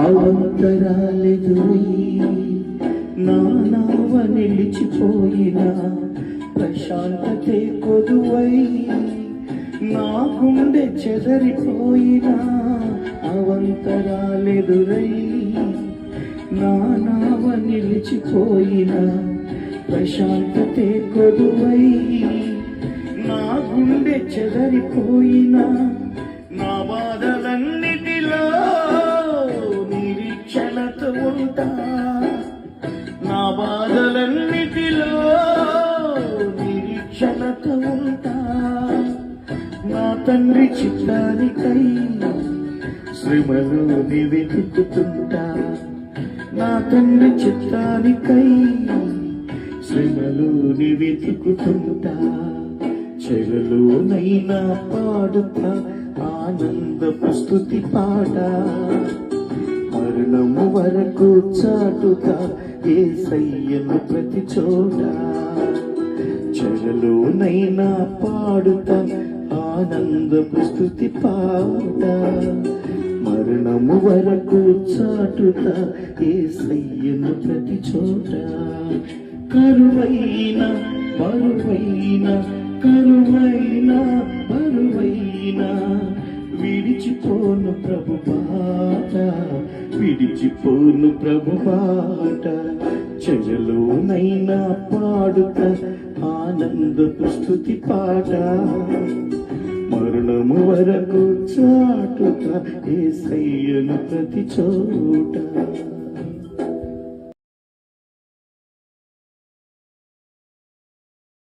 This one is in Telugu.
అవంతరాలెదురై నా నావ నిలిచిపోయినా, ప్రశాంతతే కొదువై నా గుండె చెదరిపోయినా. అవంతరాలెదురై నా నావ నిలిచిపోయినా, ప్రశాంతతే కొదువై నా గుండె చెదరిపోయినా. నా బాధలన్నిటిలో నిరీక్షణతో ఉంటా, నా బాధలన్నిటిలో నిరీక్షణతో ఉంటా. నా తండ్రి చిత్తానికై శ్రమలు వెతుకుతుంటా, నా తండ్రి చిత్తానికై శ్రమలు వెతుకుతుంటా. చెరలోనైనా పాడుతా ఆనందపు స్తుతి పాట, మరణము వరకు చాటుతా యేసయ్యను ప్రతి చోట. చెరలోనైనా పాడుతా ఆనందపు స్తుతి పాట, మరణము వరకు చాటుతా యేసయ్యను ప్రతి చోట. కరువైన బరువైన, కరువైన బరువైన విడిచిపోను ప్రభు బాట, విడిచిపోను ప్రభు బాట. చెరలోనైనా పాడుతా ఆనందపు స్తుతి పాట, మరణము వరకు చాటుతా యేసయ్యను ప్రతి చోట.